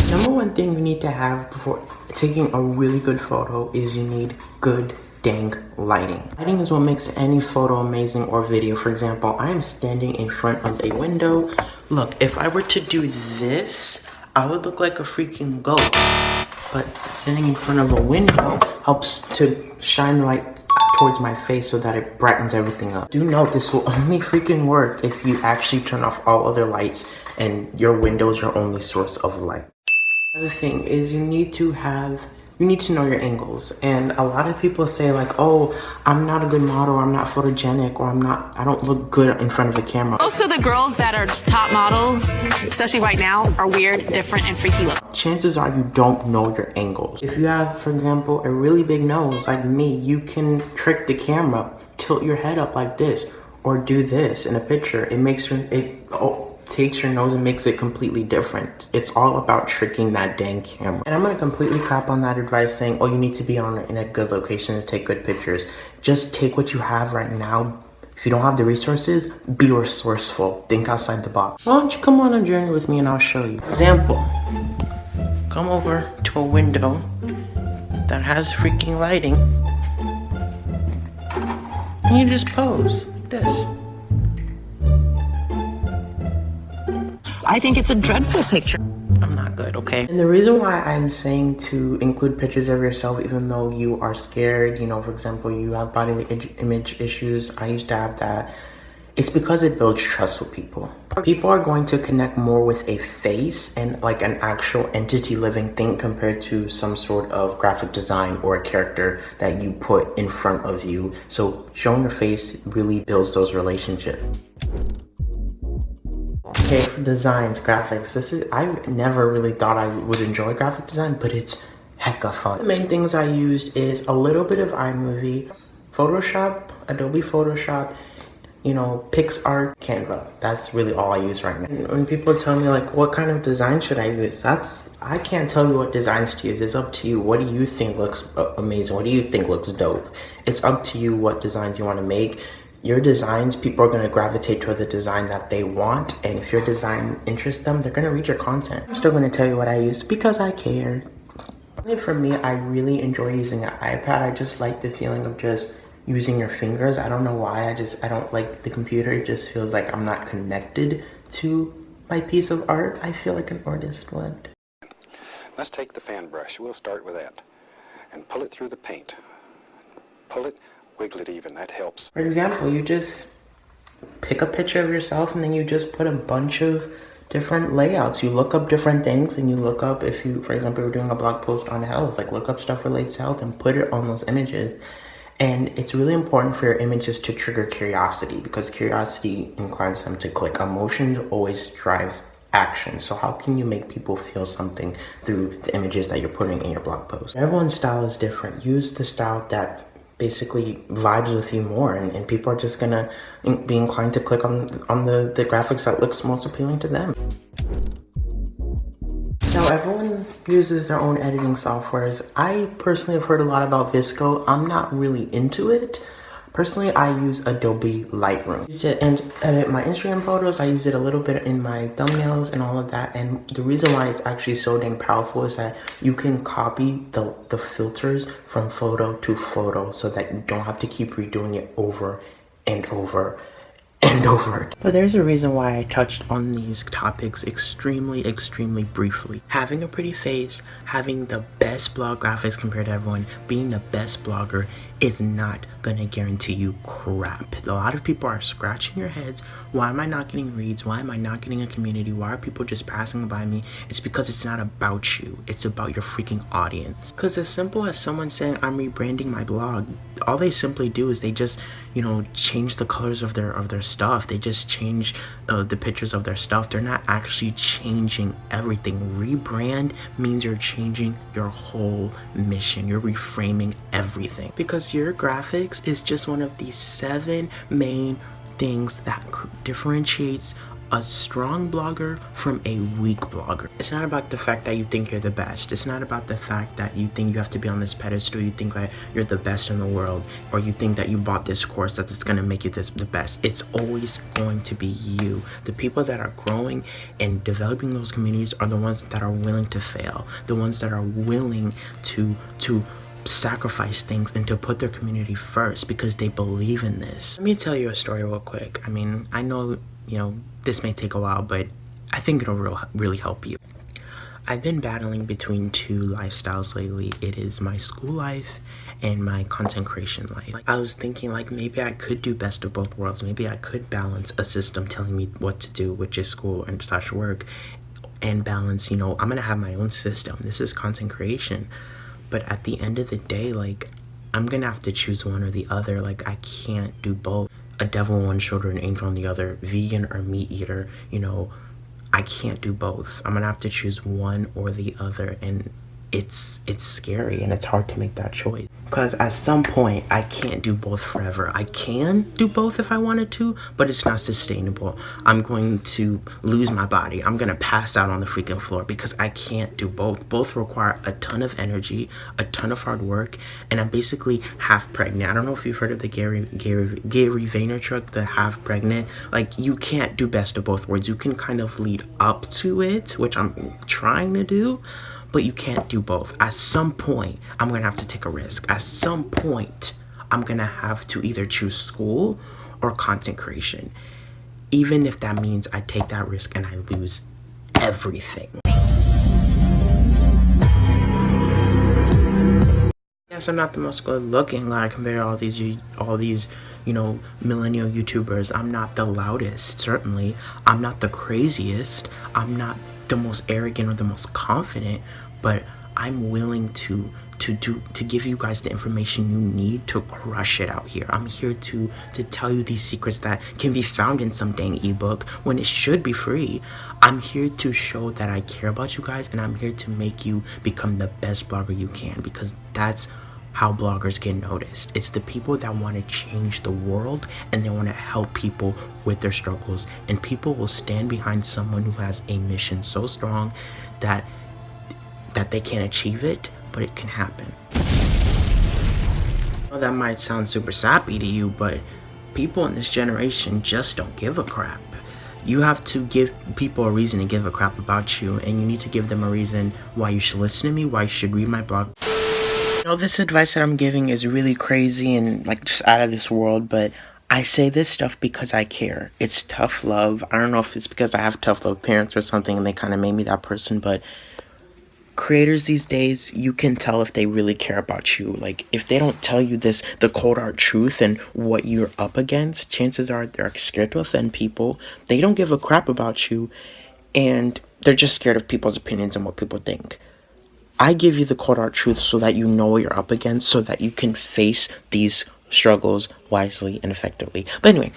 Number one thing you need to have before taking a really good photo is you need good dang lighting. Lighting is what makes any photo amazing or video. For example, I am standing in front of a window. Look, if I were to do this, I would look like a freaking ghost. But standing in front of a window helps to shine the light towards my face so that it brightens everything up. Do note this will only freaking work if you actually turn off all other lights and your window is your only source of light. Another thing is you need to know your angles. And a lot of people say like, oh, I'm not a good model, or I'm not photogenic, or I don't look good in front of a camera. Most of the girls that are top models, especially right now, are weird, different, and freaky looking. Chances are you don't know your angles. If you have, for example, a really big nose like me, you can trick the camera, tilt your head up like this, or do this in a picture. Takes your nose and makes it completely different. It's all about tricking that dang camera. And I'm gonna completely crap on that advice saying, oh, you need to be in a good location to take good pictures. Just take what you have right now. If you don't have the resources, be resourceful. Think outside the box. Why don't you come on a journey with me and I'll show you. Example, come over to a window that has freaking lighting and you just pose like this. I think it's a dreadful picture. I'm not good, okay? And the reason why I'm saying to include pictures of yourself even though you are scared, you know, for example, you have body image issues, I used to have that, it's because it builds trust with people. People are going to connect more with a face and like an actual entity living thing compared to some sort of graphic design or a character that you put in front of you. So showing your face really builds those relationships. Okay, for designs, graphics, I never really thought I would enjoy graphic design, but it's hecka fun. The main things I used is a little bit of iMovie, Photoshop, Adobe Photoshop, you know, PixArt, Canva. That's really all I use right now. And when people tell me like, what kind of design should I use? I can't tell you what designs to use. It's up to you. What do you think looks amazing? What do you think looks dope? It's up to you what designs you want to make. Your designs, people are going to gravitate toward the design that they want, and if your design interests them, they're going to read your content. I'm still going to tell you what I use because I care. For me, I really enjoy using an iPad. I just like the feeling of just using your fingers. I don't know why, I don't like the computer. It just feels like I'm not connected to my piece of art. I feel like an artist would. Let's take the fan brush. We'll start with that and pull it through the paint. Pull it, wiggle it even, that helps. For example, you just pick a picture of yourself and then you just put a bunch of different layouts. You look up different things and you look up, if you, for example, you're doing a blog post on health, like look up stuff related to health and put it on those images. And it's really important for your images to trigger curiosity because curiosity inclines them to click. Emotions always drives action. So how can you make people feel something through the images that you're putting in your blog post? Everyone's style is different. Use the style that basically vibes with you more, and people are just gonna be inclined to click on the graphics that looks most appealing to them. Now, everyone uses their own editing softwares. I personally have heard a lot about Visco. I'm not really into it. Personally, I use Adobe Lightroom. I use it and edit my Instagram photos. I use it a little bit in my thumbnails and all of that. And the reason why it's actually so dang powerful is that you can copy the filters from photo to photo so that you don't have to keep redoing it over and over and over. But there's a reason why I touched on these topics extremely briefly. Having a pretty face, having the best blog graphics compared to everyone, being the best blogger is not gonna guarantee you crap. A lot of people are scratching their heads. Why am I not getting reads? Why am I not getting a community? Why are people just passing by me? It's because it's not about you. It's about your freaking audience. Because as simple as someone saying I'm rebranding my blog, all they simply do is they just, you know, change the colors of their stuff. They just change the pictures of their stuff. They're not actually changing everything. Rebrand means you're changing your whole mission. You're reframing everything. Because your graphics is just one of the 7 main things that differentiates a strong blogger from a weak blogger. It's not about the fact that you think you're the best. It's not about the fact that you think you have to be on this pedestal. You think that you're the best in the world, or you think that you bought this course that it's gonna make you the best. It's always going to be you. The people that are growing and developing those communities are the ones that are willing to fail, the ones that are willing to sacrifice things and to put their community first because they believe in this. Let me tell you a story real quick. I mean, I know, you know, this may take a while, but I think it'll really help you. I've been battling between two lifestyles lately. It is my school life and my content creation life. I was thinking like maybe I could do best of both worlds. Maybe I could balance a system telling me what to do, which is school and / work, and balance, you know, I'm gonna have my own system. This is content creation. But at the end of the day, like, I'm gonna have to choose one or the other. Like, I can't do both. A devil on one shoulder, an angel on the other, vegan or meat eater, you know, I can't do both. I'm gonna have to choose one or the other, and it's scary and it's hard to make that choice. Because at some point, I can't do both forever. I can do both if I wanted to, but it's not sustainable. I'm going to lose my body. I'm gonna pass out on the freaking floor because I can't do both. Both require a ton of energy, a ton of hard work, and I'm basically half pregnant. I don't know if you've heard of the Gary Vaynerchuk, the half pregnant. Like, you can't do best of both worlds. You can kind of lead up to it, which I'm trying to do, but you can't do both. At some point, I'm gonna have to take a risk. At some point, I'm gonna have to either choose school or content creation, even if that means I take that risk and I lose everything. Yes, I'm not the most good looking compared to all these, you know, millennial YouTubers. I'm not the loudest, certainly. I'm not the craziest. I'm not the most arrogant or the most confident, but I'm willing to give you guys the information you need to crush it out here. I'm here to tell you these secrets that can be found in some dang ebook when it should be free. I'm here to show that I care about you guys, and I'm here to make you become the best blogger you can, because that's how bloggers get noticed. It's the people that want to change the world, and they want to help people with their struggles, and people will stand behind someone who has a mission so strong that they can't achieve it, but it can happen. Well, that might sound super sappy to you, but people in this generation just don't give a crap. You have to give people a reason to give a crap about you, and you need to give them a reason why you should listen to me, why you should read my blog. You know, this advice that I'm giving is really crazy and like just out of this world, but I say this stuff because I care. It's tough love. I don't know if it's because I have tough love parents or something and they kind of made me that person, but creators these days, you can tell if they really care about you. Like, if they don't tell you this, the cold hard truth and what you're up against, chances are they're scared to offend people. They don't give a crap about you, and they're just scared of people's opinions and what people think. I give you the cold hard truth so that you know what you're up against, so that you can face these struggles wisely and effectively. But anyway,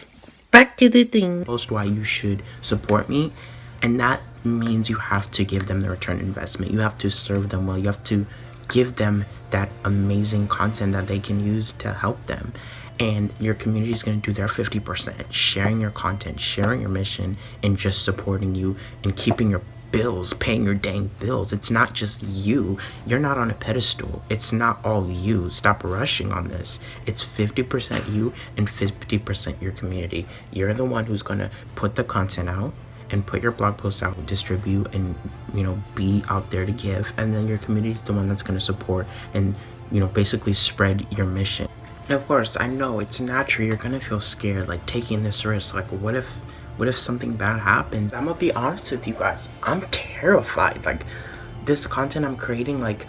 back to the thing. Most why you should support me, and that means you have to give them the return investment. You have to serve them well. You have to give them that amazing content that they can use to help them. And your community is going to do their 50%, sharing your content, sharing your mission, and just supporting you and keeping your bills, paying your dang bills. It's not just you. You're not on a pedestal. It's not all you. Stop rushing on this. It's 50% you and 50% your community. You're the one who's going to put the content out and put your blog posts out, distribute, and, you know, be out there to give. And then your community is the one that's going to support and, you know, basically spread your mission. And of course, I know it's natural. You're going to feel scared, like taking this risk. Like, what if something bad happens? I'm gonna be honest with you guys. I'm terrified. Like, this content I'm creating, like,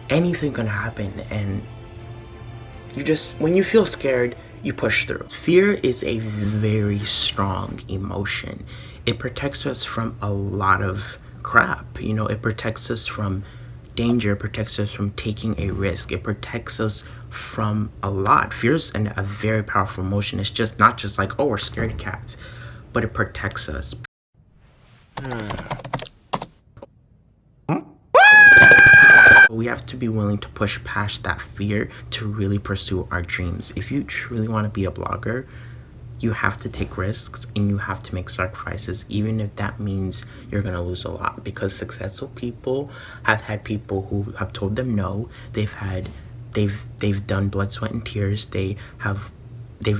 anything can happen. And you just, when you feel scared, you push through. Fear is a very strong emotion. It protects us from a lot of crap. You know, it protects us from danger, it protects us from taking a risk, it protects us from a lot. Fear is a very powerful emotion. It's just not just like, oh, we're scared cats, but it protects us. We have to be willing to push past that fear to really pursue our dreams. If you truly want to be a blogger, you have to take risks and you have to make sacrifices, even if that means you're gonna lose a lot, because successful people have had people who have told them no. They've done blood, sweat, and tears. They've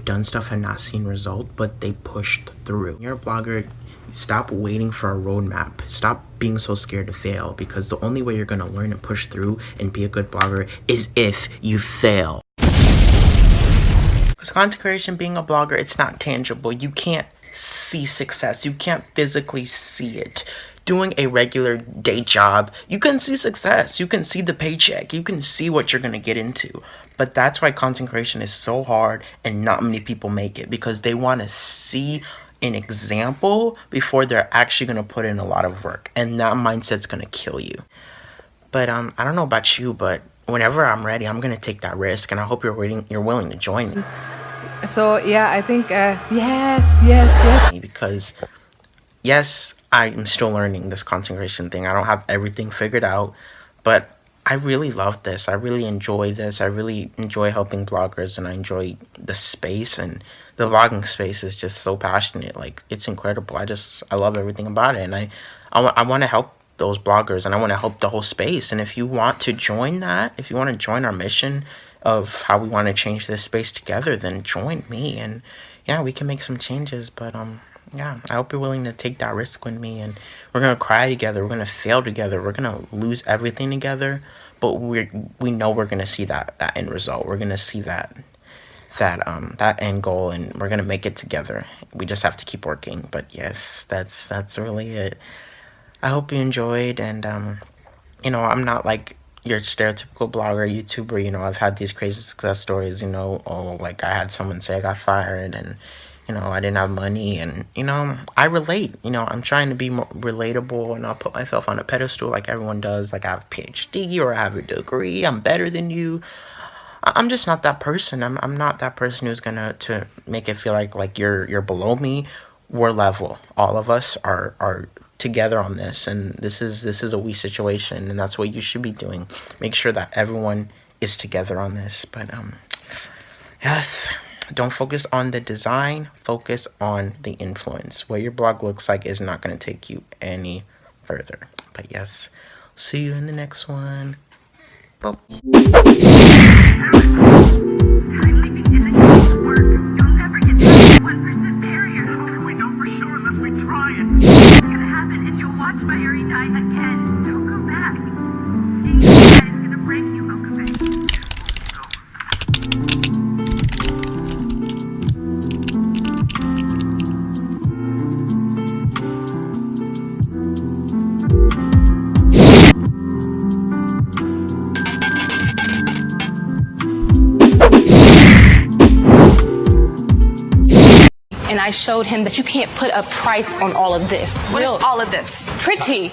done stuff and not seen result, but they pushed through. When you're a blogger, stop waiting for a roadmap. Stop being so scared to fail, because the only way you're gonna learn and push through and be a good blogger is if you fail. Because content creation, being a blogger, it's not tangible. You can't see success. You can't physically see it. Doing a regular day job, you can see success. You can see the paycheck. You can see what you're going to get into. But that's why content creation is so hard and not many people make it, because they want to see an example before they're actually going to put in a lot of work. And that mindset's going to kill you. But I don't know about you, but whenever I'm ready, I'm gonna take that risk, and I hope you're willing to join me. So yeah, I think yes. Because yes, I'm still learning this content creation thing. I don't have everything figured out, but I really love this. I really enjoy this. I really enjoy helping bloggers, and I enjoy the space, and the blogging space is just so passionate. Like, it's incredible. I love everything about it, and I want to help those bloggers, and I want to help the whole space. And if you want to join that, if you want to join our mission of how we want to change this space together, then join me, and yeah, we can make some changes. But yeah, I hope you're willing to take that risk with me, and we're gonna cry together, we're gonna fail together, we're gonna lose everything together, but we know we're gonna see that end result. We're gonna see that end goal, and we're gonna make it together. We just have to keep working. But yes, that's really it. I hope you enjoyed, and you know, I'm not like your stereotypical blogger, YouTuber. You know, I've had these crazy success stories, you know, or like I had someone say I got fired, and you know, I didn't have money, and you know, I relate. You know, I'm trying to be more relatable, and I'll put myself on a pedestal like everyone does. Like, I have a PhD or I have a degree, I'm better than you. I'm just not that person. I'm not that person who's gonna to make it feel like you're below me. We're level. All of us are together on this, and this is a we situation, and that's what you should be doing. Make sure that everyone is together on this. But yes, don't focus on the design, focus on the influence. What your blog looks like is not going to take you any further. But yes, see you in the next one. Bye. And I showed him that you can't put a price on all of this. What is all of this? Pretty.